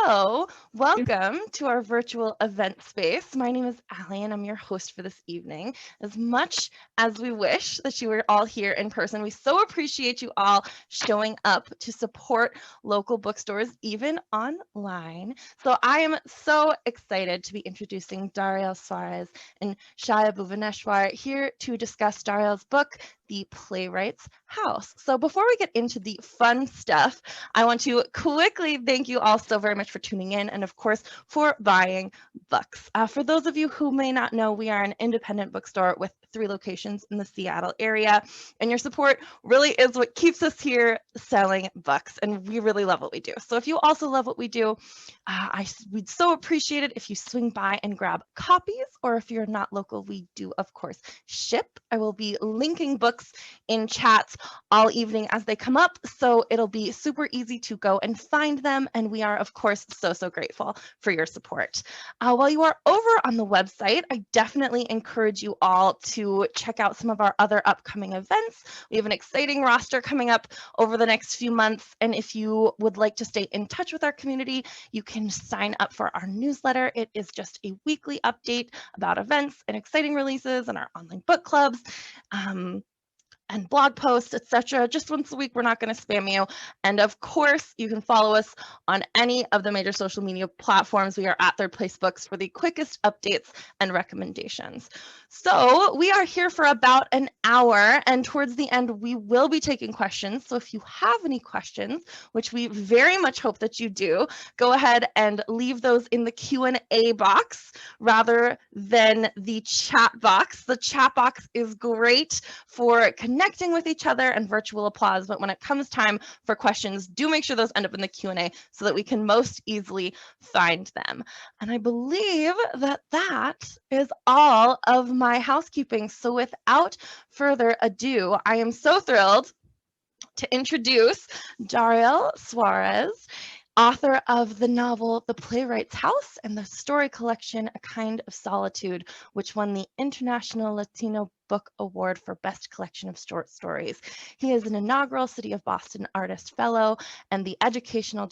So, welcome to our virtual event space. My name is Allie and I'm your host for this evening. As much as we wish that you were all here in person, we so appreciate you all showing up to support local bookstores, even online. So, I am so excited to be introducing Dariel Suarez and Chaya Bhuvaneswar here to discuss Dariel's book, The Playwright's House. So, before we get into the fun stuff, I want to quickly thank you all so very much for tuning in and, of course, for buying books. For those of you who may not know, we are an independent bookstore with 3 locations in the Seattle area, and your support really is what keeps us here selling books, and we really love what we do. So if you also love what we do, we'd so appreciate it if you swing by and grab copies, or if you're not local, we do, of course, ship. I will be linking books in chats all evening as they come up, so it'll be super easy to go and find them, and we are, of course, so grateful for your support. While you are over on the website, I definitely encourage you all to check out some of our other upcoming events. We have an exciting roster coming up over the next few months, and if you would like to stay in touch with our community, you can sign up for our newsletter. It is just a weekly update about events and exciting releases and our online book clubs. And blog posts, etc. Just once a week, we're not going to spam you. And of course, you can follow us on any of the major social media platforms. We are at Third Place Books for the quickest updates and recommendations. So we are here for about an hour, and towards the end, we will be taking questions. So if you have any questions, which we very much hope that you do, go ahead and leave those in the Q&A box rather than the chat box. The chat box is great for connecting with each other and virtual applause, but when it comes time for questions, do make sure those end up in the Q&A so that we can most easily find them. And I believe that that is all of my housekeeping. So without further ado, I am so thrilled to introduce Dariel Suarez, author of the novel The Playwright's House and the story collection A Kind of Solitude, which won the International Latino Book Award for Best Collection of Short Stories. He is an inaugural City of Boston Artist Fellow and the Education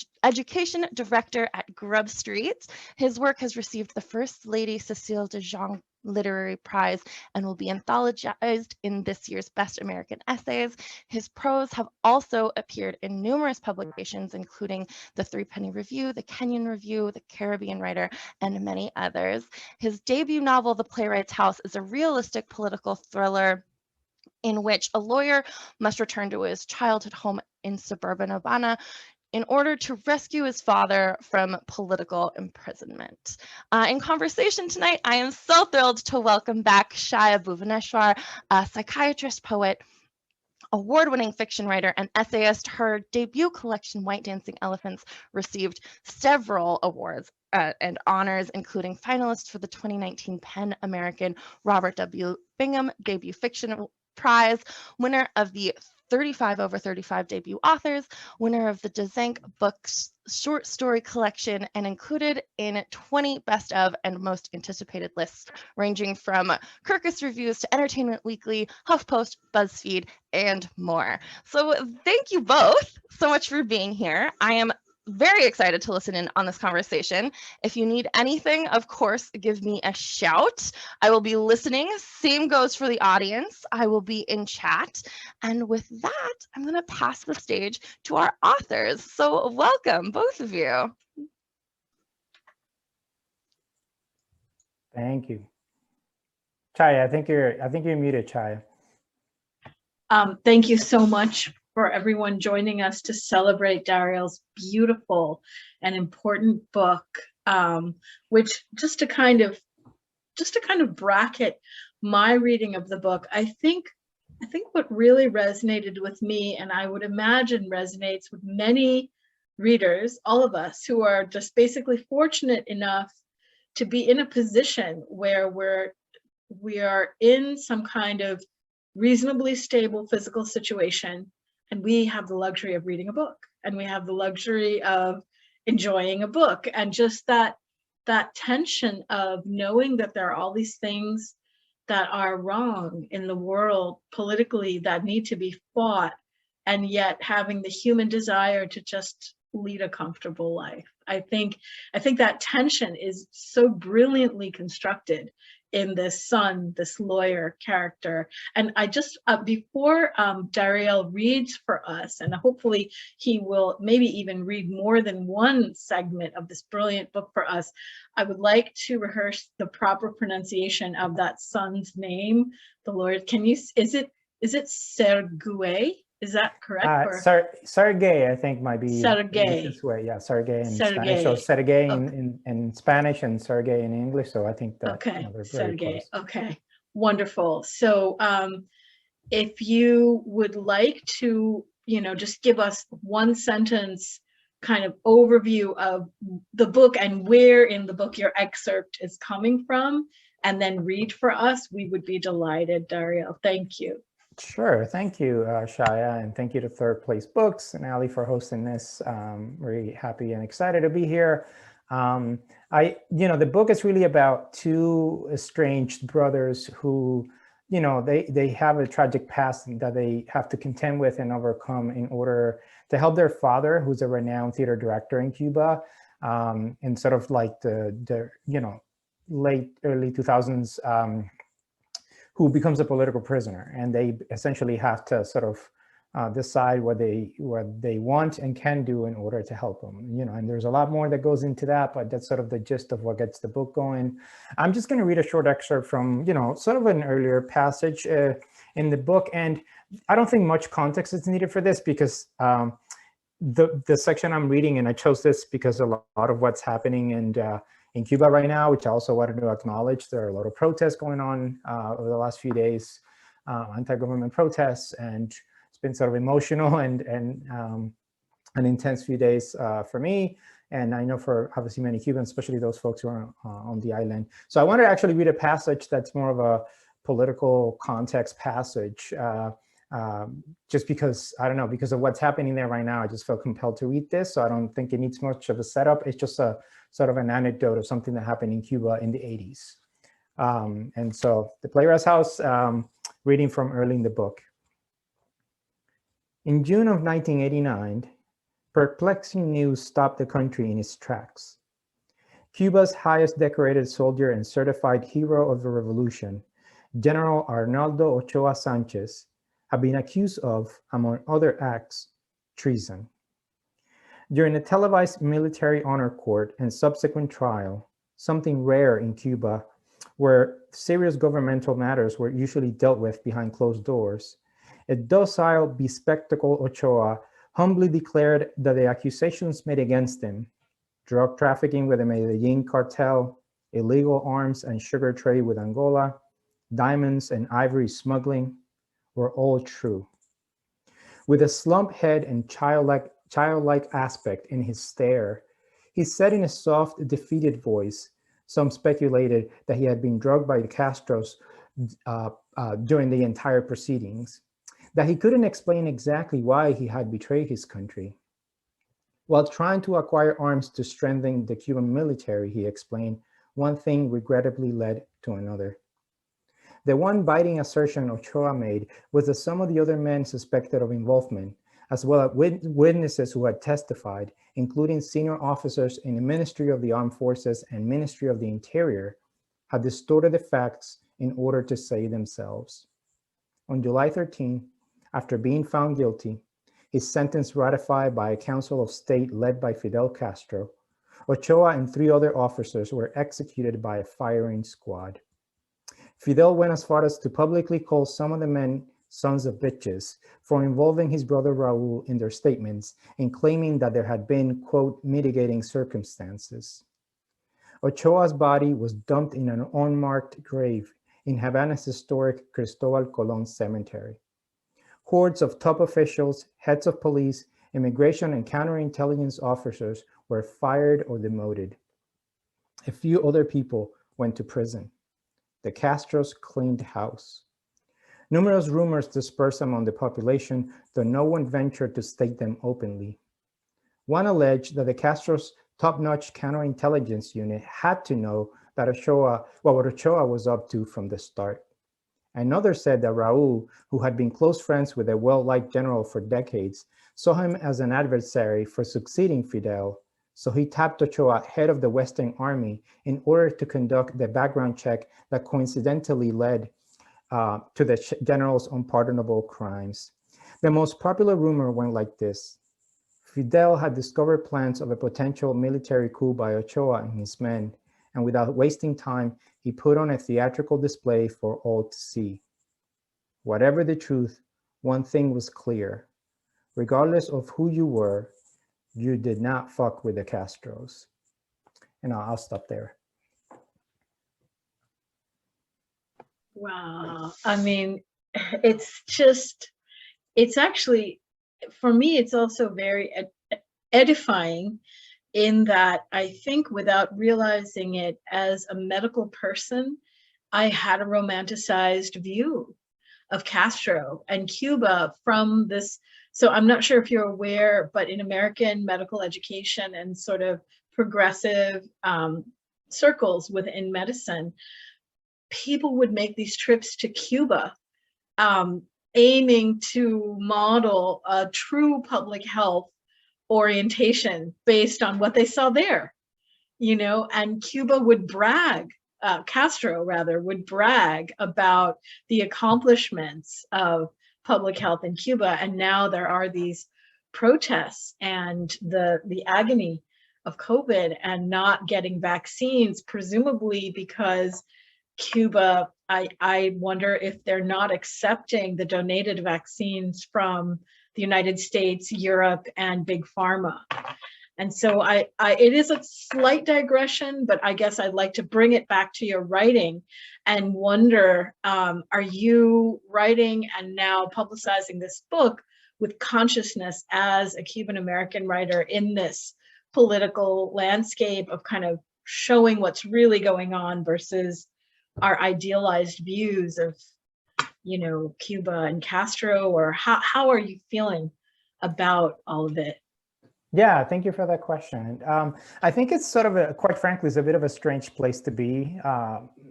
Director at GrubStreet. His work has received the First Lady Cecile de Jong Literary Prize and will be anthologized in this year's Best American Essays. His prose have also appeared in numerous publications, including the Threepenny Review, the Kenyon Review, the Caribbean Writer, and many others. His debut novel, The Playwright's House, is a realistic political thriller in which a lawyer must return to his childhood home in suburban Havana in order to rescue his father from political imprisonment. In conversation tonight, I am so thrilled to welcome back Chaya Bhuvaneswar, a psychiatrist, poet, award-winning fiction writer, and essayist. Her debut collection, White Dancing Elephants, received several awards and honors, including finalist for the 2019 PEN American Robert W. Bingham Debut Fiction Prize, winner of the 35 over 35 debut authors, winner of the Dzanc Books short story collection, and included in 20 best of and most anticipated lists, ranging from Kirkus Reviews to Entertainment Weekly, HuffPost, BuzzFeed, and more. So thank you both so much for being here. I am very excited to listen in on this conversation. If you need anything, of course, give me a shout. I will be listening. Same goes for the audience. I will be in chat. And with that, I'm going to pass the stage to our authors. So welcome, both of you. Thank you. Chaya, I think you're muted, Chaya. Thank you so much for everyone joining us to celebrate Dariel's beautiful and important book, which just to kind of bracket my reading of the book, I think what really resonated with me, and I would imagine resonates with many readers, all of us who are just basically fortunate enough to be in a position where we are in some kind of reasonably stable physical situation, and we have the luxury of reading a book, and we have the luxury of enjoying a book, and just that tension of knowing that there are all these things that are wrong in the world politically that need to be fought, and yet having the human desire to just lead a comfortable life. I think that tension is so brilliantly constructed in this son, this lawyer character. And I just, before Dariel reads for us, and hopefully he will maybe even read more than one segment of this brilliant book for us, I would like to rehearse the proper pronunciation of that son's name, the lawyer. Can you, is it Serguey? Is that correct? Serguey, I think, might be Serguey. this way. Yeah, Serguey in Serguey. Spanish. So Serguey Okay. in Spanish and Serguey in English. So I think that Okay, they're very Sergey. close. Okay, wonderful. So if you would like to, just give us one sentence kind of overview of the book and where in the book your excerpt is coming from, and then read for us, we would be delighted, Dariel. Thank you. Sure. Thank you, Chaya, and thank you to Third Place Books and Ali for hosting this. Very happy and excited to be here. The book is really about two estranged brothers who, they have a tragic past that they have to contend with and overcome in order to help their father, who's a renowned theater director in Cuba, in sort of like the early 2000s, who becomes a political prisoner, and they essentially have to sort of decide what they want and can do in order to help them. And there's a lot more that goes into that, but that's sort of the gist of what gets the book going. I'm just going to read a short excerpt from sort of an earlier passage in the book, and I don't think much context is needed for this because the section I'm reading, and I chose this because a lot of what's happening in Cuba right now, which I also wanted to acknowledge. There are a lot of protests going on over the last few days, anti-government protests, and it's been sort of emotional and an intense few days for me. And I know for obviously many Cubans, especially those folks who are on the island. So I wanted to actually read a passage that's more of a political context passage, just because, I don't know, because of what's happening there right now, I just felt compelled to read this. So I don't think it needs much of a setup. It's just a sort of an anecdote of something that happened in Cuba in the 80s. And so the Playwright's House, reading from early in the book. In June of 1989, perplexing news stopped the country in its tracks. Cuba's highest decorated soldier and certified hero of the revolution, General Arnaldo Ochoa Sanchez, had been accused of, among other acts, treason. During a televised military honor court and subsequent trial, something rare in Cuba, where serious governmental matters were usually dealt with behind closed doors, a docile, bespectacled Ochoa humbly declared that the accusations made against him, drug trafficking with the Medellin cartel, illegal arms and sugar trade with Angola, diamonds and ivory smuggling, were all true. With a slumped head and childlike aspect in his stare, he said in a soft, defeated voice, some speculated that he had been drugged by the Castros during the entire proceedings, that he couldn't explain exactly why he had betrayed his country. While trying to acquire arms to strengthen the Cuban military, he explained, one thing regrettably led to another. The one biting assertion Ochoa made was that some of the other men suspected of involvement, as well as witnesses who had testified, including senior officers in the Ministry of the Armed Forces and Ministry of the Interior, had distorted the facts in order to save themselves. On July 13, after being found guilty, his sentence ratified by a Council of State led by Fidel Castro, Ochoa and 3 other officers were executed by a firing squad. Fidel went as far as to publicly call some of the men sons of bitches for involving his brother Raul in their statements and claiming that there had been, quote, mitigating circumstances. Ochoa's body was dumped in an unmarked grave in Havana's historic Cristobal Colon cemetery. Hordes of top officials, heads of police, immigration and counterintelligence officers were fired or demoted. A few other people went to prison. The Castros cleaned house. Numerous rumors dispersed among the population, though no one ventured to state them openly. One alleged that the Castros' top-notch counterintelligence unit had to know that what Ochoa was up to from the start. Another said that Raul, who had been close friends with a well-liked general for decades, saw him as an adversary for succeeding Fidel, So he tapped Ochoa, head of the Western Army, in order to conduct the background check that coincidentally led to the general's unpardonable crimes. The most popular rumor went like this. Fidel had discovered plans of a potential military coup by Ochoa and his men, and without wasting time, he put on a theatrical display for all to see. Whatever the truth, one thing was clear. Regardless of who you were, you did not fuck with the Castros. And I'll stop there. Wow. I mean, it's actually, for me, it's also very edifying in that I think without realizing it as a medical person, I had a romanticized view of Castro and Cuba from this. So I'm not sure if you're aware, but in American medical education and sort of progressive circles within medicine, people would make these trips to Cuba, aiming to model a true public health orientation based on what they saw there, you know, and Cuba would brag, Castro rather, would brag about the accomplishments of public health in Cuba. And now there are these protests and the agony of COVID and not getting vaccines, presumably because Cuba, I wonder if they're not accepting the donated vaccines from the United States, Europe, and Big Pharma. And so it is a slight digression, but I guess I'd like to bring it back to your writing and wonder, are you writing and now publicizing this book with consciousness as a Cuban American writer in this political landscape of kind of showing what's really going on versus our idealized views of, you know, Cuba and Castro, or how are you feeling about all of it? Yeah, thank you for that question. I think it's sort of quite frankly, it's a bit of a strange place to be,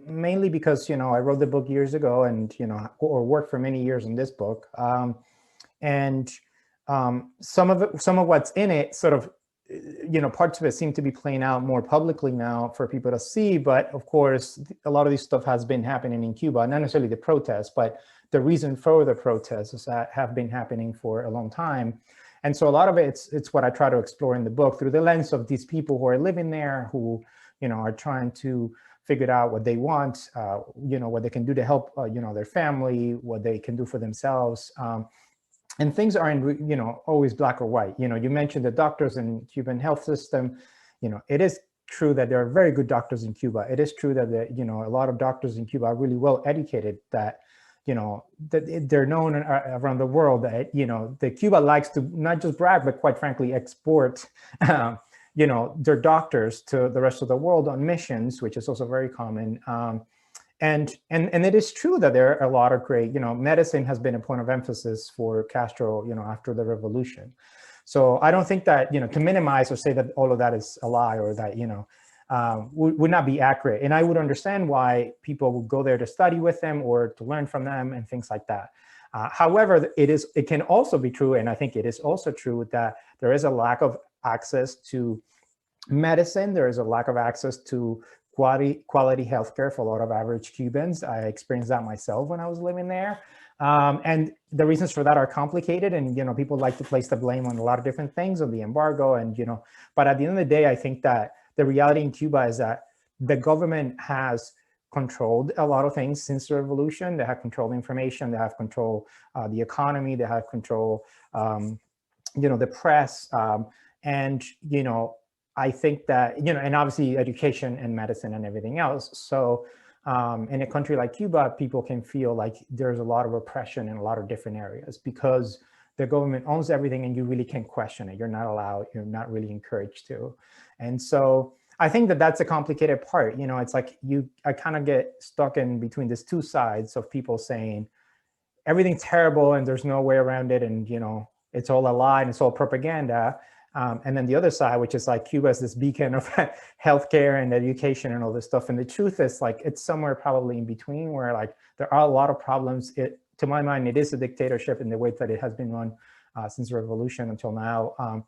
mainly because, you know, I wrote the book years ago and, you know, or worked for many years on this book. And some of what's in it sort of, you know, parts of it seem to be playing out more publicly now for people to see. But of course, a lot of this stuff has been happening in Cuba, not necessarily the protests, but the reason for the protests that have been happening for a long time. And so a lot of it's what I try to explore in the book through the lens of these people who are living there, who, you know, are trying to figure out what they want, you know, what they can do to help, you know, their family, what they can do for themselves. And things aren't, you know, always black or white. You know, you mentioned the doctors in Cuban health system. You know, it is true that there are very good doctors in Cuba. It is true that, you know, a lot of doctors in Cuba are really well educated, that, you know, that they're known around the world, that, you know, that Cuba likes to not just brag, but quite frankly, export, you know, their doctors to the rest of the world on missions, which is also very common. And it is true that there are a lot of great, you know, medicine has been a point of emphasis for Castro, you know, after the revolution. So I don't think that, you know, to minimize or say that all of that is a lie, or that, you know, would not be accurate. And I would understand why people would go there to study with them or to learn from them and things like that. However, it can also be true, and I think it is also true, that there is a lack of access to medicine. There is a lack of access to quality healthcare for a lot of average Cubans. I experienced that myself when I was living there. And the reasons for that are complicated, and, you know, people like to place the blame on a lot of different things, on the embargo, and, you know, but at the end of the day, I think that the reality in Cuba is that the government has controlled a lot of things since the revolution. They have controlled information, they have controlled the economy, they have control, you know, the press, and, you know, I think that, you know, and obviously education and medicine and everything else. So in a country like Cuba, people can feel like there's a lot of repression in a lot of different areas because the government owns everything and you really can't question it. You're not allowed, you're not really encouraged to. And so I think that that's a complicated part. You know, it's like I kind of get stuck in between these two sides of people saying everything's terrible and there's no way around it, and, you know, it's all a lie and it's all propaganda. And then the other side, which is like Cuba is this beacon of healthcare and education and all this stuff. And the truth is, like, it's somewhere probably in between, where, like, there are a lot of problems. To my mind, it is a dictatorship in the way that it has been run since the revolution until now,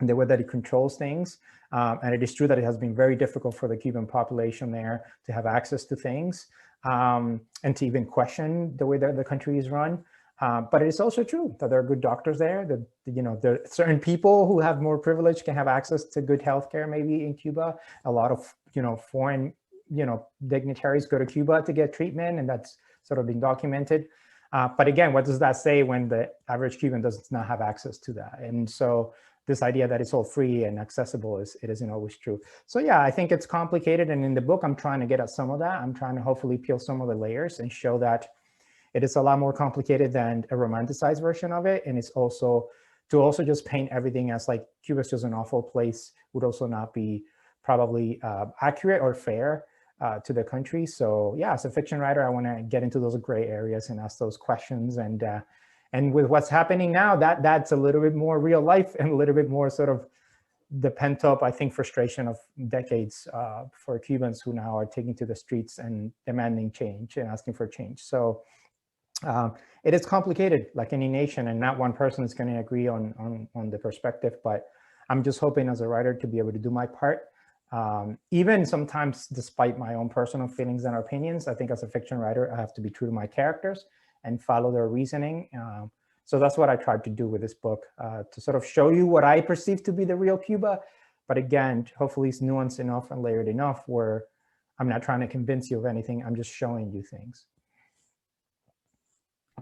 and the way that it controls things. And it is true that it has been very difficult for the Cuban population there to have access to things and to even question the way that the country is run. But it is also true that there are good doctors there, that, you know, there are certain people who have more privilege can have access to good healthcare maybe in Cuba. A lot of, you know, foreign, you know, dignitaries go to Cuba to get treatment, and that's sort of been documented. But again, what does that say when the average Cuban does not have access to that? And so this idea that it's all free and accessible it isn't always true. So yeah, I think it's complicated. And in the book, I'm trying to get at some of that. I'm trying to hopefully peel some of the layers and show that it is a lot more complicated than a romanticized version of it. And it's also to just paint everything as like Cuba's just an awful place would also not be probably accurate or fair to the country. So yeah, as a fiction writer, I want to get into those gray areas and ask those questions. And with what's happening now, that's a little bit more real life and a little bit more sort of the pent up, I think, frustration of decades for Cubans who now are taking to the streets and demanding change and asking for change. So it is complicated, like any nation, and not one person is going to agree on the perspective. But I'm just hoping as a writer to be able to do my part. Even sometimes, despite my own personal feelings and opinions, I think as a fiction writer, I have to be true to my characters and follow their reasoning. So that's what I tried to do with this book, to sort of show you what I perceive to be the real Cuba. But again, hopefully it's nuanced enough and layered enough where I'm not trying to convince you of anything. I'm just showing you things.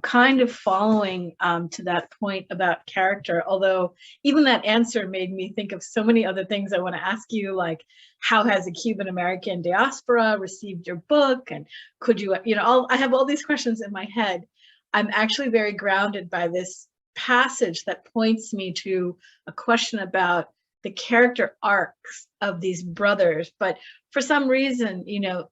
Kind of following to that point about character, although even that answer made me think of so many other things I want to ask you, like how has a Cuban American diaspora received your book, and could you, you know, I have all these questions in my head. I'm actually very grounded by this passage that points me to a question about the character arcs of these brothers. But for some reason, you know,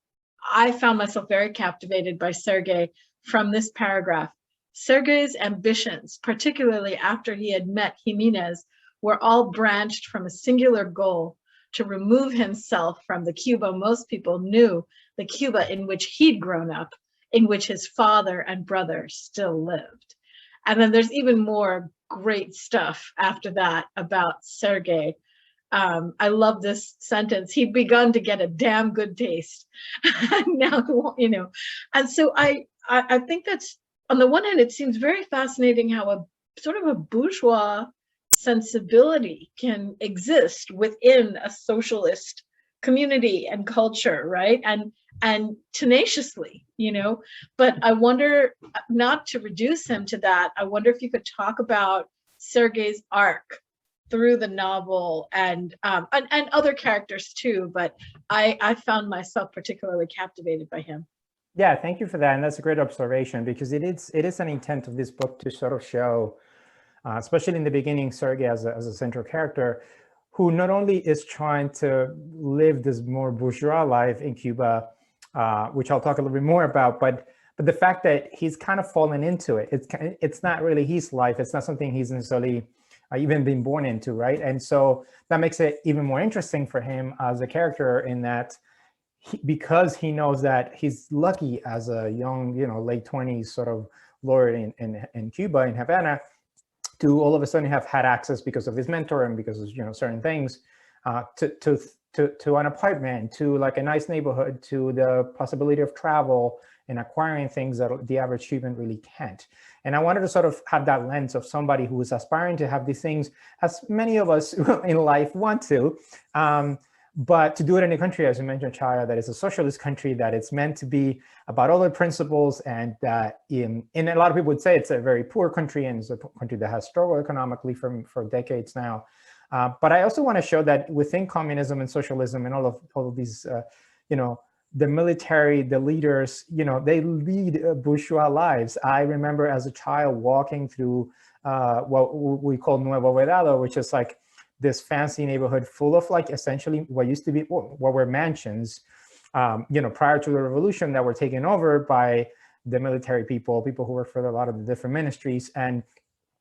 I found myself very captivated by Serguey from this paragraph. Sergey's ambitions, particularly after he had met Jimenez, were all branched from a singular goal: to remove himself from the Cuba most people knew, the Cuba in which he'd grown up, in which his father and brother still lived. And then there's even more great stuff after that about Serguey. I love this sentence: he'd begun to get a damn good taste. Now, you know, and so I think that's, on the one hand, it seems very fascinating how a sort of a bourgeois sensibility can exist within a socialist community and culture, right? And tenaciously, you know. But I wonder, not to reduce him to that, I wonder if you could talk about Sergey's arc through the novel and other characters too. But I found myself particularly captivated by him. Yeah, thank you for that. And that's a great observation, because it is an intent of this book to sort of show, especially in the beginning, Serguey as a central character, who not only is trying to live this more bourgeois life in Cuba, which I'll talk a little bit more about, but the fact that he's kind of fallen into it. It's not really his life. It's not something he's necessarily even been born into, right? And so that makes it even more interesting for him as a character, in that because he knows that he's lucky as a young, you know, late 20s sort of lawyer in Cuba, in Havana, to all of a sudden have had access, because of his mentor and because of, you know, certain things, to an apartment, to like a nice neighborhood, to the possibility of travel and acquiring things that the average Cuban really can't. And I wanted to sort of have that lens of somebody who is aspiring to have these things, as many of us in life want to, but to do it in a country, as you mentioned, Chaya, that is a socialist country, that it's meant to be about other principles, and that in a lot of people would say it's a very poor country, and it's a country that has struggled economically for decades now. But I also want to show that within communism and socialism and all of these, you know, the military, the leaders, you know, they lead bourgeois lives. I remember as a child walking through what we call Nuevo Vedado, which is like this fancy neighborhood full of like essentially what used to be, what were mansions, you know, prior to the revolution, that were taken over by the military people who work for a lot of the different ministries. And,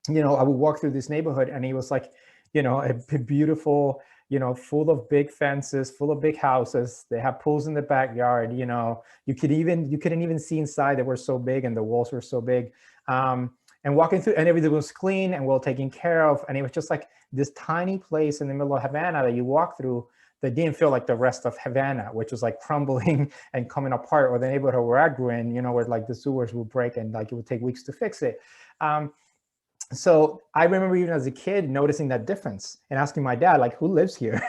you know, I would walk through this neighborhood, and it was like, you know, a beautiful, you know, full of big fences, full of big houses. They have pools in the backyard. You know, you couldn't even see inside. They were so big, and the walls were so big. And walking through, and everything was clean and well taken care of. And it was just like this tiny place in the middle of Havana that you walk through that didn't feel like the rest of Havana, which was like crumbling and coming apart, or the neighborhood where I grew in, you know, where like the sewers would break and like it would take weeks to fix it. So I remember even as a kid noticing that difference and asking my dad, like, who lives here?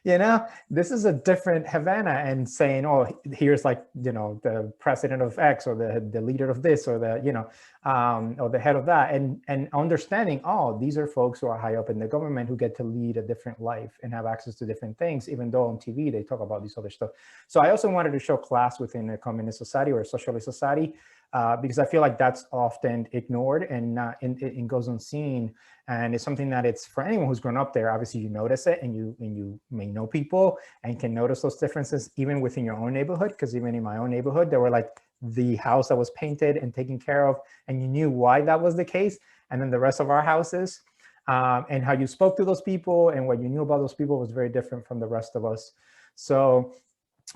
You know, this is a different Havana, and saying, oh, here's like, you know, the president of X, or the leader of this, or the, you know, or the head of that, and understanding, oh, these are folks who are high up in the government who get to lead a different life and have access to different things, even though on TV they talk about this other stuff. So I also wanted to show class within a communist society or a socialist society, because I feel like that's often ignored and it goes unseen. And it's something that it's for anyone who's grown up there. Obviously, you notice it, and you may know people and can notice those differences even within your own neighborhood. Because even in my own neighborhood, there were like the house that was painted and taken care of, and you knew why that was the case. And then the rest of our houses, and how you spoke to those people and what you knew about those people was very different from the rest of us. So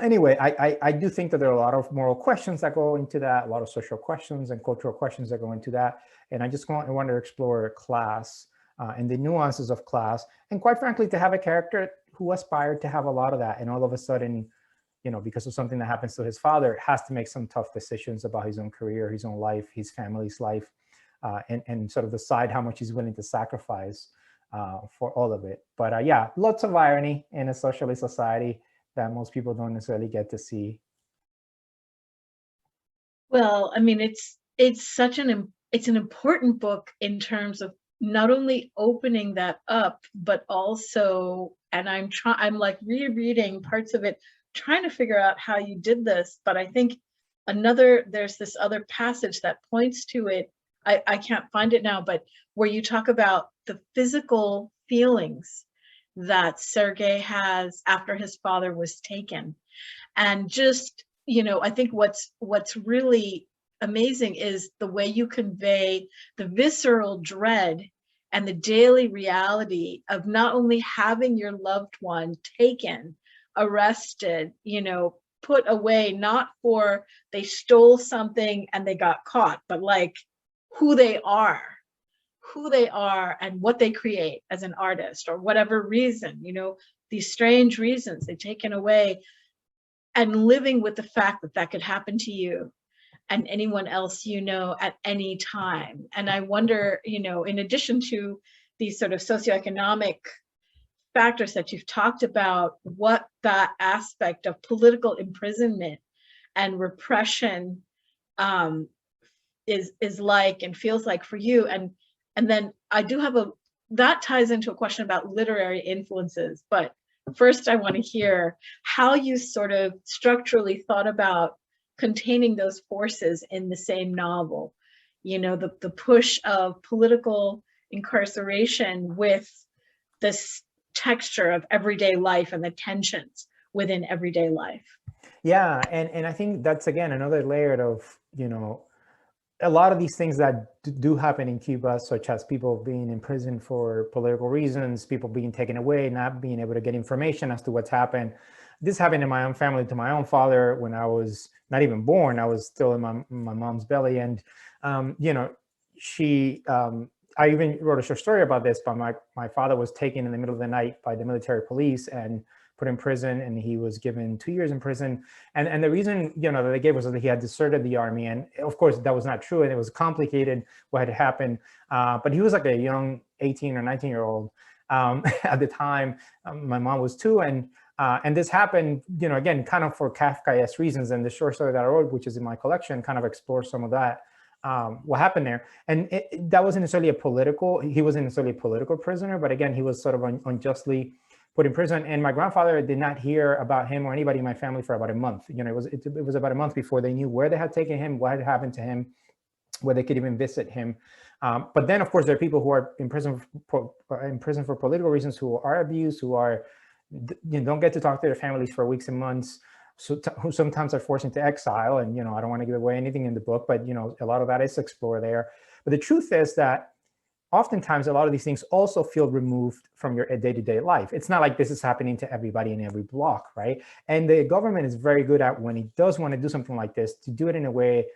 anyway, I do think that there are a lot of moral questions that go into that, a lot of social questions and cultural questions that go into that. And I just want to explore class and the nuances of class. And quite frankly, to have a character who aspired to have a lot of that, and all of a sudden, you know, because of something that happens to his father, has to make some tough decisions about his own career, his own life, his family's life, and sort of decide how much he's willing to sacrifice for all of it. But yeah, lots of irony in a socialist society that most people don't necessarily get to see. Well, I mean, it's such an important book in terms of not only opening that up, but also, and I'm like rereading parts of it, trying to figure out how you did this. But I think there's this other passage that points to it. I can't find it now, but where you talk about the physical feelings that Serguey has after his father was taken. And just, you know, I think what's really amazing is the way you convey the visceral dread and the daily reality of not only having your loved one taken, arrested, you know, put away, not for they stole something and they got caught, but like who they are and what they create as an artist, or whatever reason, you know, these strange reasons they've taken away, and living with the fact that that could happen to you and anyone else, you know, at any time. And I wonder, you know, in addition to these sort of socioeconomic factors that you've talked about, what that aspect of political imprisonment and repression is like and feels like for you. And then I do have that ties into a question about literary influences, but first I want to hear how you sort of structurally thought about containing those forces in the same novel, you know, the push of political incarceration with this texture of everyday life and the tensions within everyday life. Yeah, and I think that's, again, another layer of, you know, a lot of these things that do happen in Cuba, such as people being in prison for political reasons, people being taken away, not being able to get information as to what's happened. This happened in my own family, to my own father, when I was not even born. I was still in my mom's belly. And, you know, I even wrote a short story about this, but my father was taken in the middle of the night by the military police and put in prison, and he was given 2 years in prison. And the reason, you know, that they gave was that he had deserted the army. And of course, that was not true. And it was complicated what had happened. But he was like a young 18 or 19-year-old at the time. My mom was 2. And this happened, you know, again, kind of for Kafkaesque reasons. And the short story that I wrote, which is in my collection, kind of explores some of that, what happened there. And that wasn't necessarily he wasn't necessarily a political prisoner, but again, he was sort of unjustly put in prison. And my grandfather did not hear about him or anybody in my family for about a month. You know, it was about a month before they knew where they had taken him, what had happened to him, where they could even visit him. But then, of course, there are people who are in prison for political reasons, who are abused, who don't get to talk to their families for weeks and months, who sometimes are forced into exile. And, you know, I don't want to give away anything in the book, but, you know, a lot of that is explored there. But the truth is that oftentimes a lot of these things also feel removed from your day-to-day life. It's not like this is happening to everybody in every block, right? And the government is very good at, when it does want to do something like this, to do it in a way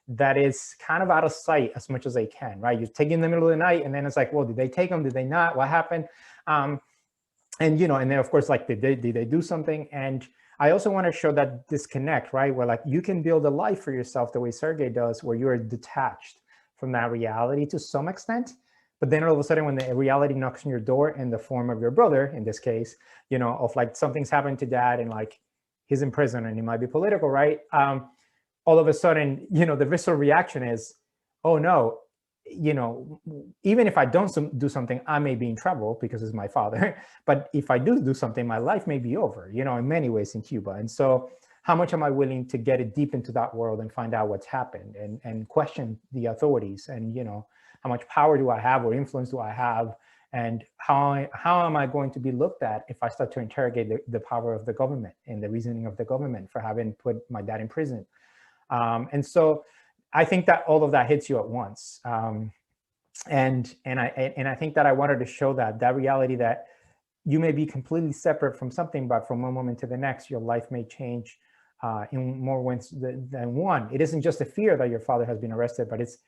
that is kind of out of sight as much as they can, right? You take in the middle of the night, and then it's like, well, did they take them? Did they not? What happened? And and then of course, like, did they do something? And I also want to show that disconnect, right? Where like you can build a life for yourself the way Serguey does, where you're detached from that reality to some extent. But then all of a sudden, when the reality knocks on your door in the form of your brother, in this case, of like something's happened to dad and like he's in prison and it might be political, right? All of a sudden, the visceral reaction is, oh no, even if I don't do something, I may be in trouble because it's my father. But if I do something, my life may be over, in many ways in Cuba. And so how much am I willing to get it deep into that world and find out what's happened and question the authorities? And, how much power do I have or influence do I have? And how am I going to be looked at if I start to interrogate the power of the government and the reasoning of the government for having put my dad in prison? And so I think that all of that hits you at once. And I think that I wanted to show that reality that you may be completely separate from something, but from one moment to the next, your life may change in more ways than one. It isn't just the fear that your father has been arrested, but it's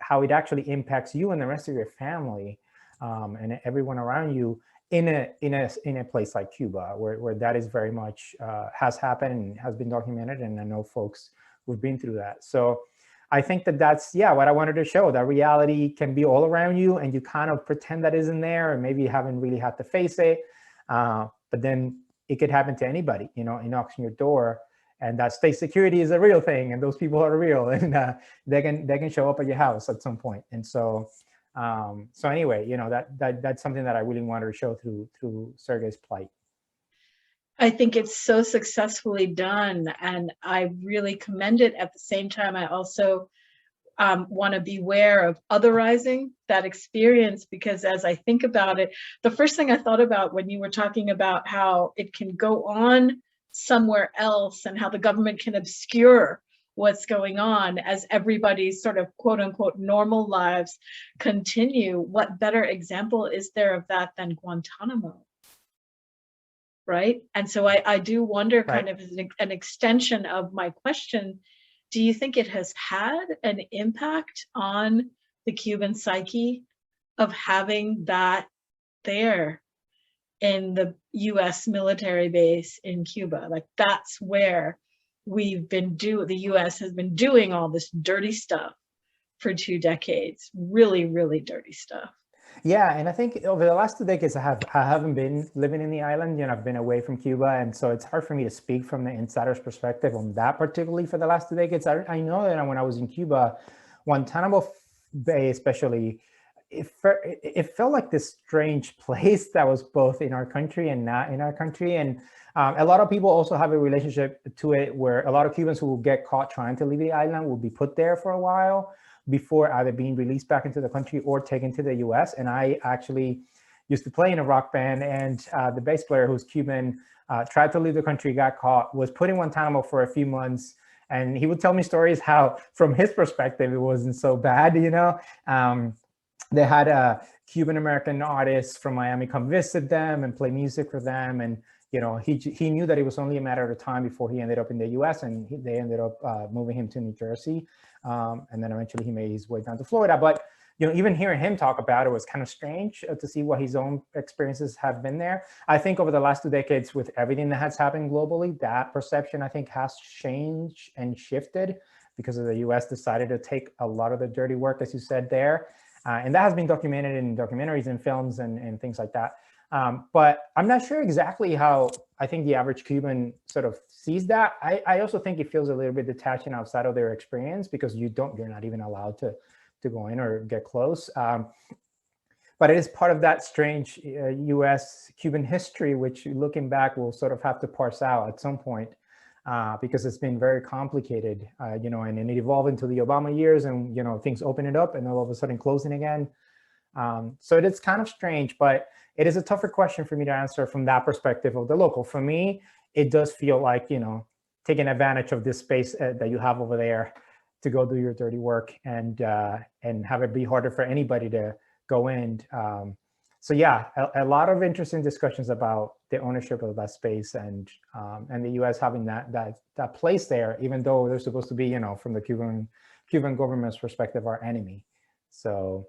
how it actually impacts you and the rest of your family and everyone around you in a place like Cuba, where that is very much has happened and has been documented, and I know folks who've been through that. So I think that's what I wanted to show, that reality can be all around you and you kind of pretend that isn't there, and maybe you haven't really had to face it, but then it could happen to anybody. It knocks on your door, and that state security is a real thing, and those people are real, and they can show up at your house at some point. And so anyway, that's something that I really wanted to show through Serguey's plight. I think it's so successfully done, and I really commend it. At the same time, I also want to beware of otherizing that experience, because as I think about it, the first thing I thought about when you were talking about how it can go on somewhere else and how the government can obscure what's going on as everybody's sort of quote unquote normal lives continue, what better example is there of that than Guantanamo? Right? And so I do wonder, kind of as an extension of my question, do you think it has had an impact on the Cuban psyche of having that there in the US military base in Cuba? Like, that's where the US has been doing all this dirty stuff for 2 decades, really, really dirty stuff. Yeah, and I think over the last 2 decades, I haven't been living in the island. I've been away from Cuba, and so it's hard for me to speak from the insider's perspective on that, particularly for the last 2 decades. I know that when I was in Cuba, Guantanamo Bay especially, it felt like this strange place that was both in our country and not in our country. And a lot of people also have a relationship to it, where a lot of Cubans who will get caught trying to leave the island will be put there for a while before either being released back into the country or taken to the US. And I actually used to play in a rock band, and the bass player, who's Cuban, tried to leave the country, got caught, was put in Guantanamo for a few months. And he would tell me stories how, from his perspective, it wasn't so bad, They had Cuban-American artists from Miami come visit them and play music for them. And, he knew that it was only a matter of time before he ended up in the US, and they ended up moving him to New Jersey. And then eventually he made his way down to Florida. But, even hearing him talk about it was kind of strange to see what his own experiences have been there. I think over the last 2 decades, with everything that has happened globally, that perception, I think, has changed and shifted, because of the US decided to take a lot of the dirty work, as you said there. And that has been documented in documentaries and films and things like that. But I'm not sure exactly how I think the average Cuban sort of sees that. I also think it feels a little bit detached and outside of their experience, because you're not even allowed to go in or get close. But it is part of that strange US-Cuban history, which, looking back, we'll sort of have to parse out at some point, because it's been very complicated, and it evolved into the Obama years, and, things opening up and all of a sudden closing again. So it is kind of strange, but it is a tougher question for me to answer from that perspective of the local. For me, it does feel like, taking advantage of this space that you have over there to go do your dirty work, and have it be harder for anybody to go in. So yeah, a lot of interesting discussions about the ownership of that space, and the U.S. having that place there, even though they're supposed to be, from the Cuban government's perspective, our enemy. So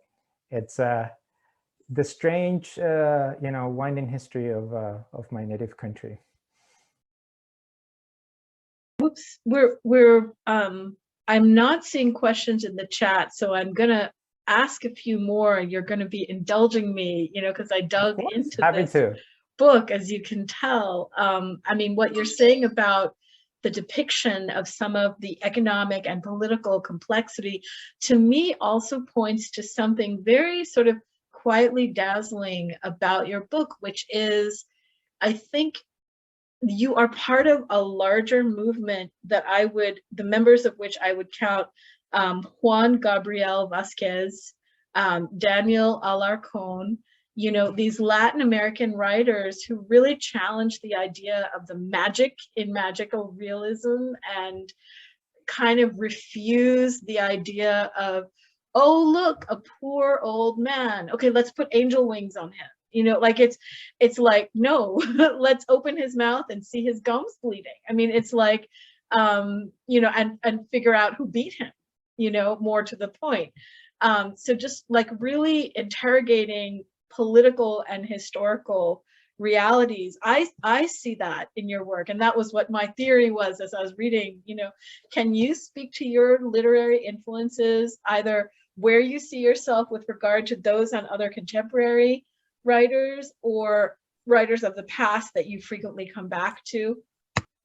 it's the strange, winding history of my native country. Oops, I'm not seeing questions in the chat, so I'm gonna ask a few more, and you're gonna be indulging me, because I dug into this book, as you can tell. I mean, what you're saying about the depiction of some of the economic and political complexity, to me, also points to something very sort of quietly dazzling about your book, which is, I think, you are part of a larger movement that the members of which I would count Juan Gabriel Vasquez, Daniel Alarcón, these Latin American writers who really challenge the idea of the magic in magical realism and kind of refuse the idea of, oh, look, a poor old man. Okay, let's put angel wings on him. Like it's like, no, let's open his mouth and see his gums bleeding. I mean, it's like, and figure out who beat him, more to the point. So just like really interrogating political and historical realities. I see that in your work, and that was what my theory was as I was reading. Can you speak to your literary influences, either where you see yourself with regard to those on other contemporary writers or writers of the past that you frequently come back to?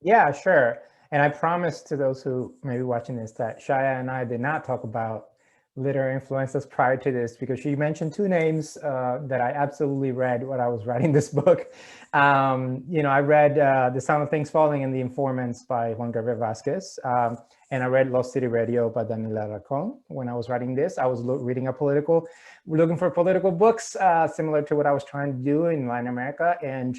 Yeah, sure. And I promise to those who may be watching this that Chaya and I did not talk about literary influences prior to this, because she mentioned two names that I absolutely read when I was writing this book. I read The Sound of Things Falling and The Informants by Juan Gabriel Vasquez. And I read Lost City Radio by Daniel Alarcón. When I was writing this, I was looking for political books similar to what I was trying to do in Latin America. And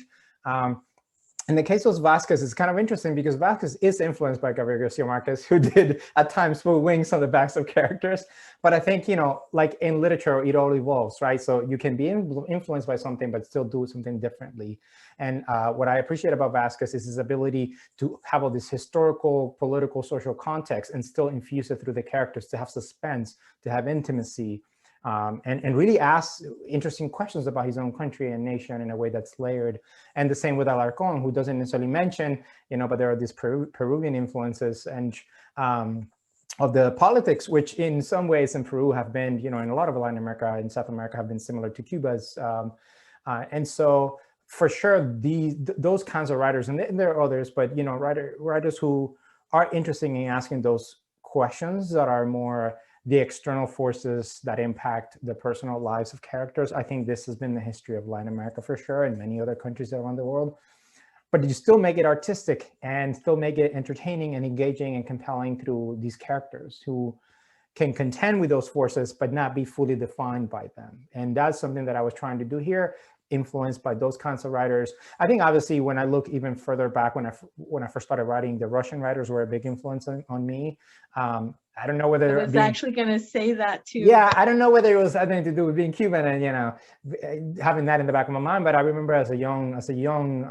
in the case of Vasquez, it's kind of interesting because Vasquez is influenced by Gabriel Garcia Marquez, who did at times put wings on the backs of characters. But I think, like in literature, it all evolves, right? So you can be influenced by something, but still do something differently. And what I appreciate about Vasquez is his ability to have all this historical, political, social context and still infuse it through the characters, to have suspense, to have intimacy, and really ask interesting questions about his own country and nation in a way that's layered. And the same with Alarcón, who doesn't necessarily mention, but there are these Peruvian influences and of the politics, which in some ways in Peru have been, in a lot of Latin America and South America have been similar to Cuba's. And so for sure, those kinds of writers, and there are others, but writers who are interested in asking those questions that are more the external forces that impact the personal lives of characters. I think this has been the history of Latin America for sure, and many other countries around the world. But you still make it artistic and still make it entertaining and engaging and compelling through these characters who can contend with those forces, but not be fully defined by them. And that's something that I was trying to do here, influenced by those kinds of writers. I think obviously when I look even further back, when I first started writing, the Russian writers were a big influence on me. I don't know whether I was actually going to say that too. Yeah, I don't know whether it was anything to do with being Cuban and having that in the back of my mind. But I remember as a young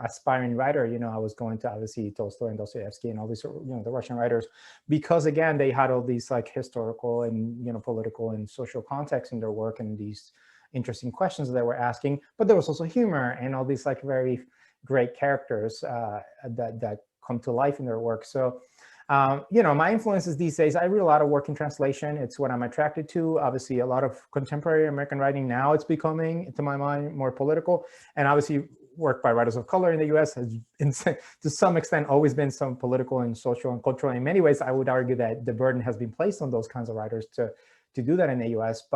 aspiring writer, I was going to obviously Tolstoy and Dostoevsky and all these the Russian writers, because again they had all these like historical and political and social context in their work and these interesting questions that they were asking. But there was also humor and all these like very great characters that come to life in their work. So. My influences these days, I read a lot of work in translation. It's what I'm attracted to. Obviously, a lot of contemporary American writing now, it's becoming, to my mind, more political. And obviously, work by writers of color in the US has, to some extent, always been some political and social and cultural. In many ways, I would argue that the burden has been placed on those kinds of writers to do that in the US.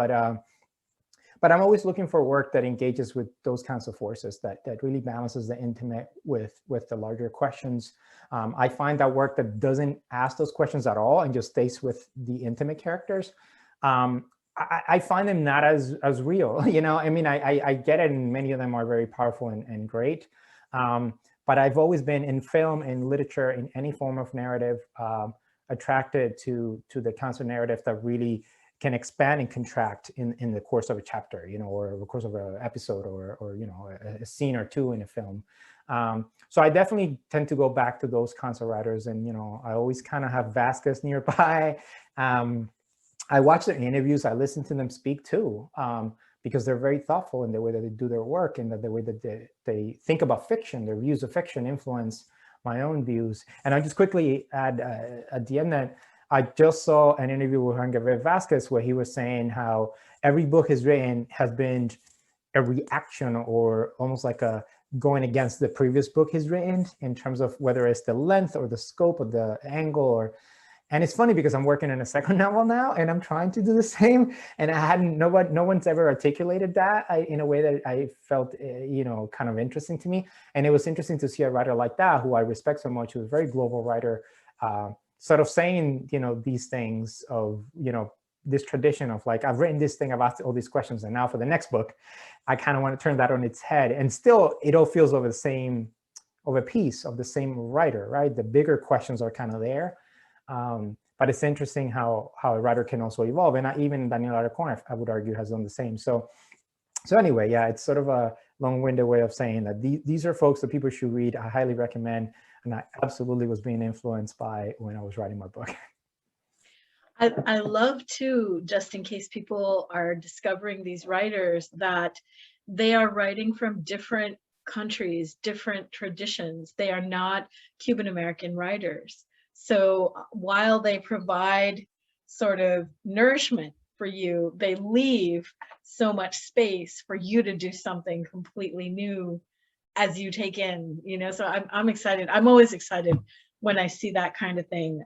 But I'm always looking for work that engages with those kinds of forces, that really balances the intimate with the larger questions. I find that work that doesn't ask those questions at all and just stays with the intimate characters, I find them not as real. I mean, I get it, and many of them are very powerful and great. But I've always been in film, in literature, in any form of narrative, attracted to the kinds of narrative that really can expand and contract in the course of a chapter, or the course of an episode, or a scene or two in a film. So I definitely tend to go back to those kinds of writers, and I always kind of have Vasquez nearby. I watch their interviews, I listen to them speak too, because they're very thoughtful in the way that they do their work and the way that they think about fiction. Their views of fiction influence my own views. And I just quickly add at the end that I just saw an interview with Juan Gabriel Vasquez where he was saying how every book he's written has been a reaction or almost like a going against the previous book he's written in terms of whether it's the length or the scope or the angle or. And it's funny because I'm working on a second novel now and I'm trying to do the same. And I hadn't, no one's ever articulated that in a way that I felt, kind of interesting to me. And it was interesting to see a writer like that, who I respect so much, who's a very global writer, sort of saying, these things of, this tradition of like, I've written this thing, I've asked all these questions. And now for the next book, I kind of want to turn that on its head. And still, it all feels of a piece of the same writer, right? The bigger questions are kind of there. But it's interesting how a writer can also evolve. And even Daniel Alarcón, I would argue, has done the same. So anyway, yeah, it's sort of a long-winded way of saying that these are folks that people should read. I highly recommend. And I absolutely was being influenced by when I was writing my book. I love too, just in case people are discovering these writers, that they are writing from different countries, different traditions. They are not Cuban American writers. So while they provide sort of nourishment for you, they leave so much space for you to do something completely new as you take in, so I'm excited. I'm always excited when I see that kind of thing.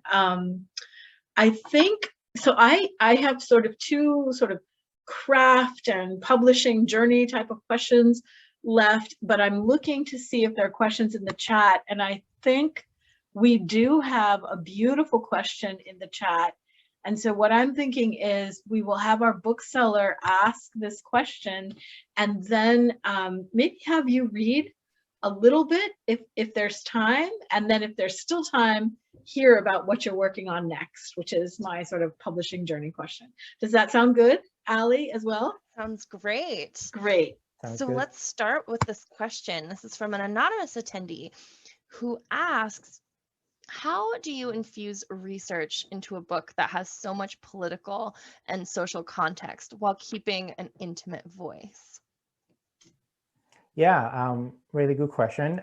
I think, so I have sort of two sort of craft and publishing journey type of questions left, but I'm looking to see if there are questions in the chat. And I think we do have a beautiful question in the chat. And so what I'm thinking is we will have our bookseller ask this question and then maybe have you read a little bit if there's time. And then if there's still time, hear about what you're working on next, which is my sort of publishing journey question. Does that sound good, Ali, as well? Sounds great. Great. So let's start with this question. This is from an anonymous attendee who asks, how do you infuse research into a book that has so much political and social context while keeping an intimate voice? Yeah, really good question.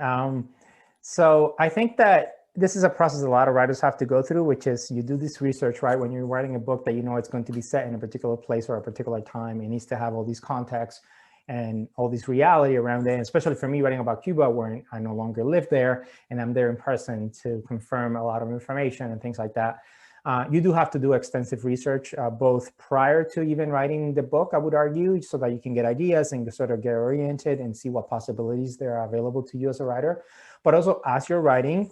So I think that this is a process a lot of writers have to go through, which is you do this research, right? When you're writing a book that it's going to be set in a particular place or a particular time, it needs to have all these contexts and all this reality around it. And especially for me writing about Cuba, where I no longer live there and I'm there in person to confirm a lot of information and things like that. You do have to do extensive research, both prior to even writing the book, I would argue, so that you can get ideas and sort of get oriented and see what possibilities there are available to you as a writer. But also as you're writing,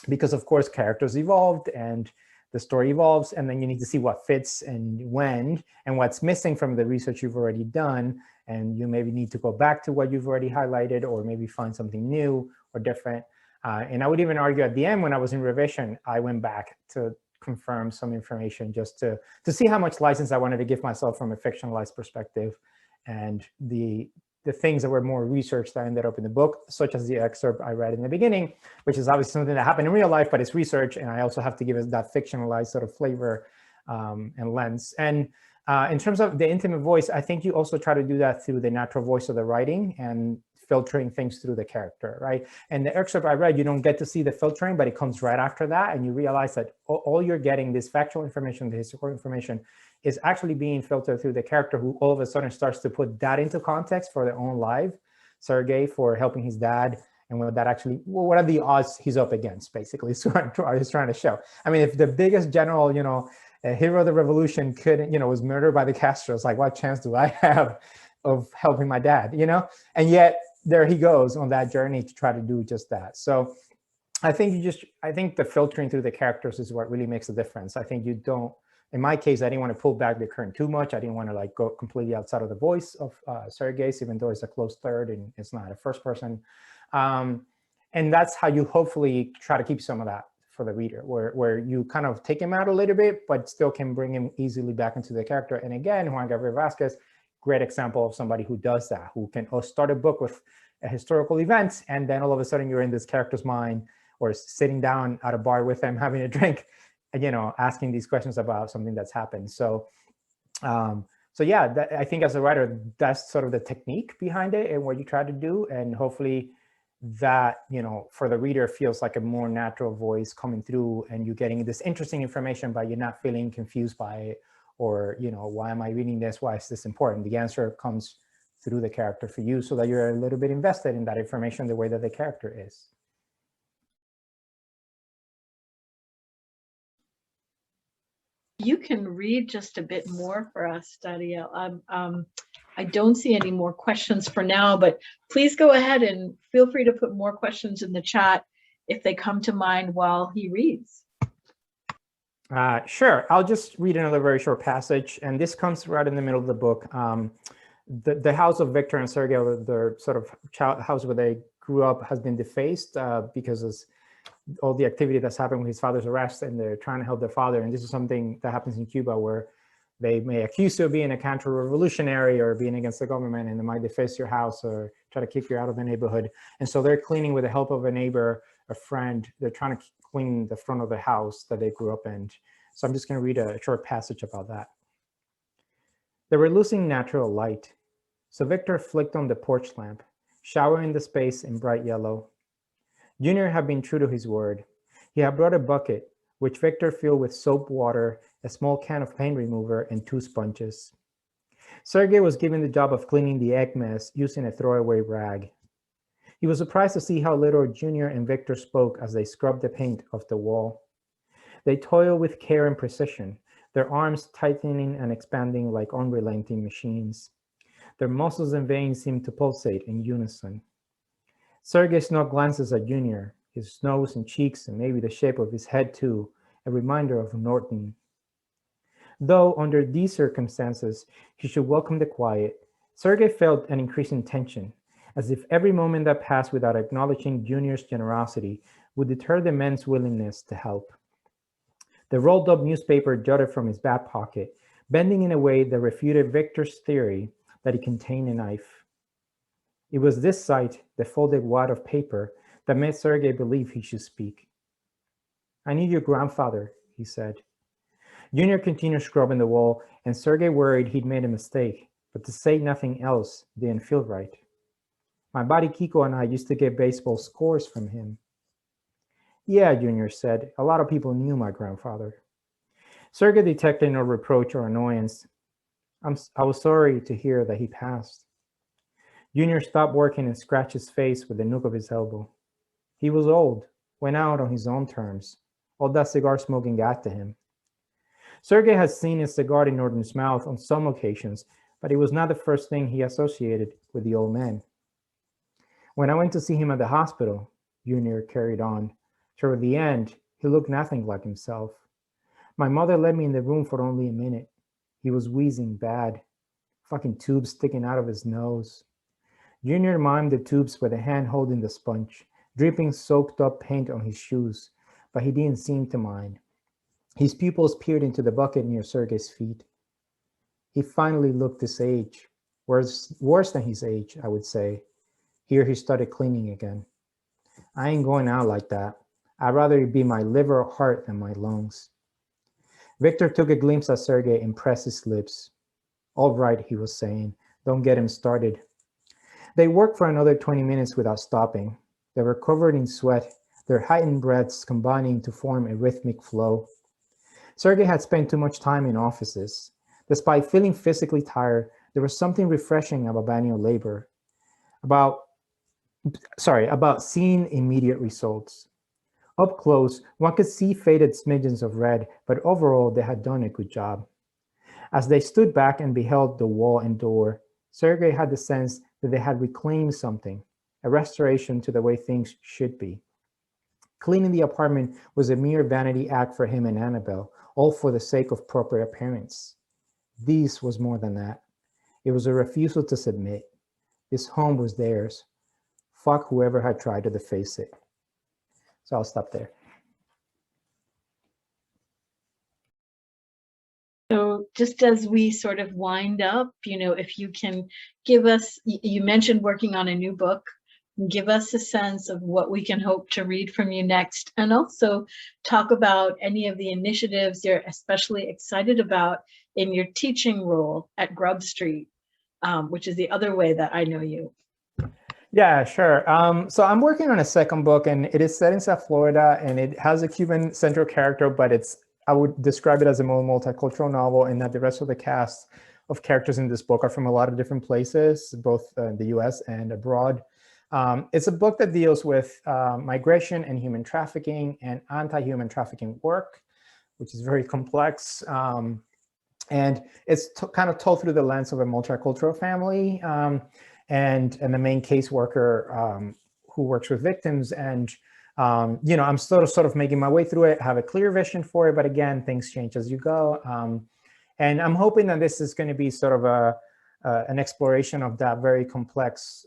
because of course characters evolved and the story evolves, and then you need to see what fits and when and what's missing from the research you've already done. And you maybe need to go back to what you've already highlighted or maybe find something new or different. And I would even argue at the end when I was in revision, I went back to confirm some information just to see how much license I wanted to give myself from a fictionalized perspective. And the things that were more research that ended up in the book, such as the excerpt I read in the beginning, which is obviously something that happened in real life, but it's research. And I also have to give it that fictionalized sort of flavor and lens. And in terms of the intimate voice, I think you also try to do that through the natural voice of the writing and filtering things through the character, right? And the excerpt I read, you don't get to see the filtering, but it comes right after that. And you realize that all you're getting, this factual information, the historical information, is actually being filtered through the character who all of a sudden starts to put that into context for their own life. Serguey for helping his dad, and what are the odds he's up against, basically, is he's trying to show. I mean, if the biggest general, a hero of the revolution was murdered by the Castros, like what chance do I have of helping my dad, And yet there he goes on that journey to try to do just that. So I think the filtering through the characters is what really makes a difference. I think in my case, I didn't want to pull back the curtain too much. I didn't want to go completely outside of the voice of Serguey, even though it's a close third and it's not a first person. And that's how you hopefully try to keep some of that for the reader, where you kind of take him out a little bit, but still can bring him easily back into the character. And again, Juan Gabriel Vasquez, great example of somebody who does that, who can start a book with a historical event, and then all of a sudden you're in this character's mind or sitting down at a bar with them, having a drink, asking these questions about something that's happened. So So yeah, I think as a writer, that's sort of the technique behind it and what you try to do. And hopefully that, for the reader feels like a more natural voice coming through and you're getting this interesting information, but you're not feeling confused by it or, why am I reading this? Why is this important? The answer comes through the character for you so that you're a little bit invested in that information the way that the character is. You can read just a bit more for us, Dariel. I don't see any more questions for now, but please go ahead and feel free to put more questions in the chat if they come to mind while he reads. Sure, I'll just read another very short passage, and this comes right in the middle of the book. The house of Victor and Serguey, the sort of house where they grew up, has been defaced because of all the activity that's happened with his father's arrest, and they're trying to help their father. And this is something that happens in Cuba where they may accuse you of being a counter-revolutionary or being against the government, and they might deface your house or try to kick you out of the neighborhood. And so they're cleaning with the help of a neighbor, a friend. They're trying to clean the front of the house that they grew up in. So I'm just going to read a short passage about that. They were losing natural light. So Victor flicked on the porch lamp, showering the space in bright yellow. Junior had been true to his word. He had brought a bucket, which Victor filled with soap water, a small can of paint remover, and 2 sponges. Serguey was given the job of cleaning the egg mess using a throwaway rag. He was surprised to see how little Junior and Victor spoke as they scrubbed the paint off the wall. They toiled with care and precision, their arms tightening and expanding like unrelenting machines. Their muscles and veins seemed to pulsate in unison. Serguey snuck glances at Junior, his nose and cheeks and maybe the shape of his head too, a reminder of Norton. Though under these circumstances, he should welcome the quiet, Serguey felt an increasing tension, as if every moment that passed without acknowledging Junior's generosity would deter the men's willingness to help. The rolled up newspaper jutted from his back pocket, bending in a way that refuted Victor's theory that it contained a knife. It was this sight, the folded wad of paper, that made Serguey believe he should speak. "I need your grandfather," he said. Junior continued scrubbing the wall, and Serguey worried he'd made a mistake, but to say nothing else didn't feel right. "My buddy Kiko and I used to get baseball scores from him." "Yeah," Junior said, "a lot of people knew my grandfather." Serguey detected no reproach or annoyance. I was sorry to hear that he passed." Junior stopped working and scratched his face with the nook of his elbow. He was old, went out on his own terms. All that cigar smoking got to him. Serguey had seen a cigar in Norton's mouth on some occasions, but it was not the first thing he associated with the old man. "When I went to see him at the hospital," Junior carried on, "toward the end, he looked nothing like himself. My mother let me in the room for only a minute. He was wheezing bad, fucking tubes sticking out of his nose." Junior mimed the tubes with a hand holding the sponge, dripping soaked up paint on his shoes, but he didn't seem to mind. His pupils peered into the bucket near Serguey's feet. He finally looked his age, worse than his age, I would say. Here he started cleaning again. "I ain't going out like that. I'd rather it be my liver or heart than my lungs." Victor took a glimpse at Serguey and pressed his lips. "All right," he was saying, "don't get him started." They worked for another 20 minutes without stopping. They were covered in sweat, their heightened breaths combining to form a rhythmic flow. Serguey had spent too much time in offices. Despite feeling physically tired, there was something refreshing about manual labor, about seeing immediate results. Up close, one could see faded smidgens of red, but overall they had done a good job. As they stood back and beheld the wall and door, Serguey had the sense that they had reclaimed something, a restoration to the way things should be. Cleaning the apartment was a mere vanity act for him and Annabelle, all for the sake of proper appearance. This was more than that. It was a refusal to submit. This home was theirs. Fuck whoever had tried to deface it. So I'll stop there. So just as we sort of wind up, if you can give us, you mentioned working on a new book. give us a sense of what we can hope to read from you next, and also talk about any of the initiatives you're especially excited about in your teaching role at GrubStreet, which is the other way that I know you. Yeah, sure. So I'm working on a second book, and it is set in South Florida, and it has a Cuban central character, but I would describe it as a more multicultural novel, and that the rest of the cast of characters in this book are from a lot of different places, both the US and abroad. It's a book that deals with migration and human trafficking and anti-human trafficking work, which is very complex. And it's kind of told through the lens of a multicultural family. And the main caseworker who works with victims. And, I'm sort of making my way through it, have a clear vision for it, but again, things change as you go. And I'm hoping that this is going to be sort of an exploration of that very complex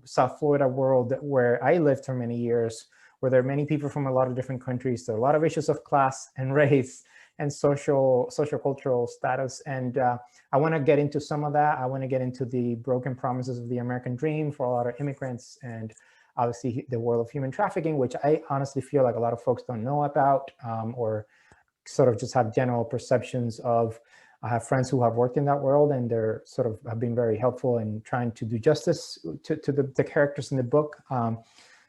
South Florida world where I lived for many years, where there are many people from a lot of different countries. There are a lot of issues of class and race and social cultural status. And I want to get into some of that. I want to get into the broken promises of the American dream for a lot of immigrants, and obviously the world of human trafficking, which I honestly feel like a lot of folks don't know about, or sort of just have general perceptions of. I have friends who have worked in that world, and they're sort of have been very helpful in trying to do justice to the characters in the book.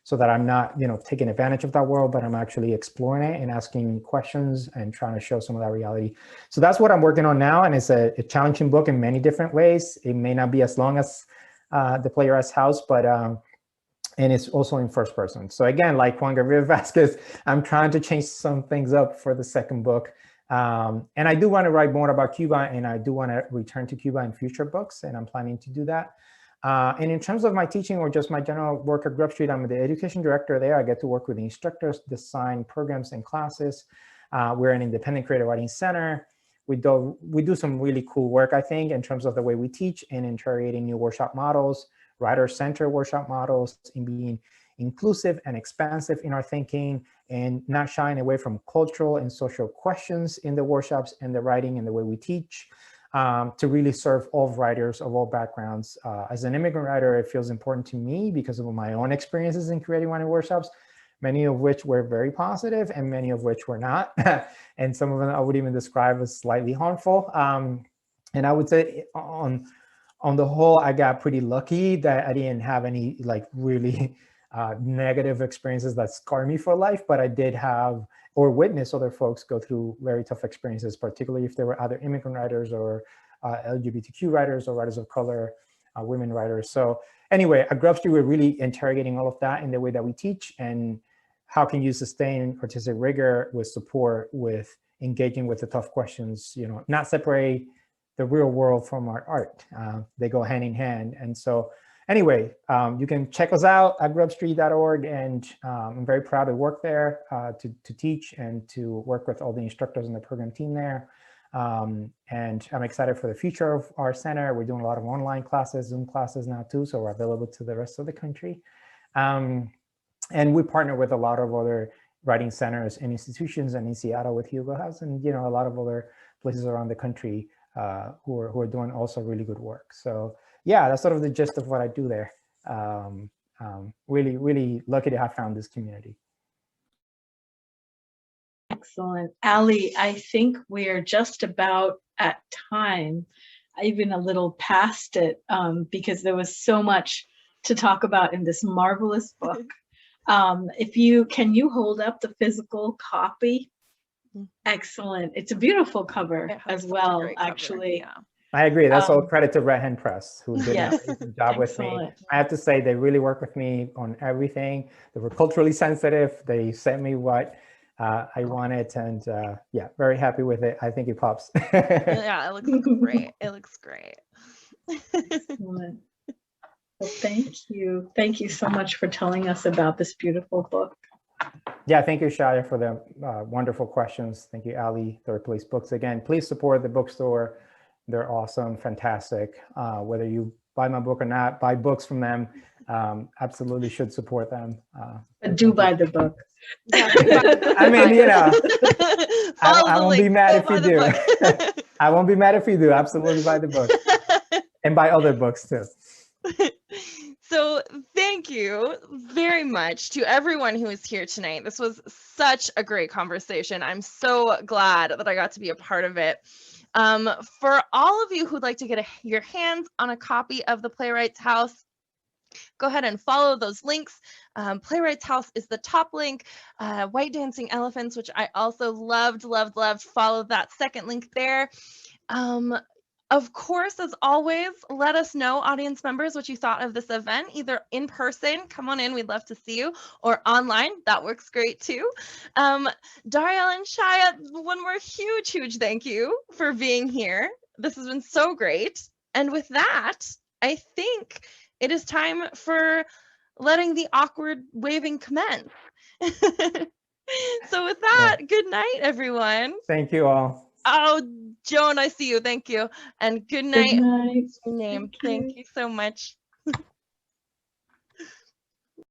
So that I'm not, taking advantage of that world, but I'm actually exploring it and asking questions and trying to show some of that reality. So that's what I'm working on now. And it's a challenging book in many different ways. It may not be as long as The Playwright's House, but and it's also in first person. So again, like Juan Gabriel Vasquez, I'm trying to change some things up for the second book. And I do want to write more about Cuba, and I do want to return to Cuba in future books, and I'm planning to do that. And in terms of my teaching or just my general work at GrubStreet, I'm the education director there. I get to work with the instructors, design programs and classes. We're an independent creative writing center. We do some really cool work, I think, in terms of the way we teach and in creating new workshop models, writer-centered workshop models, in being inclusive and expansive in our thinking, and not shying away from cultural and social questions in the workshops and the writing and the way we teach. To really serve all writers of all backgrounds. As an immigrant writer, it feels important to me because of my own experiences in creating writing workshops, many of which were very positive and many of which were not. And some of them I would even describe as slightly harmful. And I would say on the whole, I got pretty lucky that I didn't have any really negative experiences that scar me for life, but I did have or witness other folks go through very tough experiences, particularly if there were other immigrant writers or LGBTQ writers or writers of color, women writers. So anyway, at GrubStreet, we're really interrogating all of that in the way that we teach, and how can you sustain artistic rigor with support, with engaging with the tough questions, not separate the real world from our art. They go hand in hand. And so anyway, you can check us out at grubstreet.org, and I'm very proud to work there, to teach and to work with all the instructors and the program team there. And I'm excited for the future of our center. We're doing a lot of online classes, Zoom classes now too, so we're available to the rest of the country. And we partner with a lot of other writing centers and institutions, and in Seattle with Hugo House, and a lot of other places around the country who are doing also really good work. So yeah, that's sort of the gist of what I do there. Really, really lucky to have found this community. Excellent. Ali, I think we're just about at time, even a little past it, because there was so much to talk about in this marvelous book. Can you hold up the physical copy? Excellent. It's a beautiful cover as well, actually. Yeah. I agree. That's all credit to Red Hand Press, who did an amazing job with me. I have to say, they really worked with me on everything. They were culturally sensitive. They sent me what I wanted, and yeah, very happy with it. I think it pops. Yeah, it looks great. It looks great. Excellent. Well, thank you. Thank you so much for telling us about this beautiful book. Yeah, thank you, Chaya, for the wonderful questions. Thank you, Ali, Third Place Books. Again, please support the bookstore. They're awesome, fantastic. Whether you buy my book or not, buy books from them. Absolutely should support them. But do buy the book. I mean, I won't be mad if you do. I won't be mad if you do. Absolutely buy the book. And buy other books too. So thank you very much to everyone who is here tonight. This was such a great conversation. I'm so glad that I got to be a part of it. For all of you who'd like to get your hands on a copy of the Playwrights House, go ahead and follow those links. Playwrights House is the top link. White Dancing Elephants, which I also loved. Follow that second link there. Of course, as always, let us know, audience members, what you thought of this event, either in person, come on in, we'd love to see you, or online, that works great too. Dariel and Chaya, one more huge thank you for being here. This has been so great. And with that, I think it is time for letting the awkward waving commence. So with that, good night, everyone. Thank you all. Oh, Joan, I see you. Thank you. And good night. Good night. Thank you so much.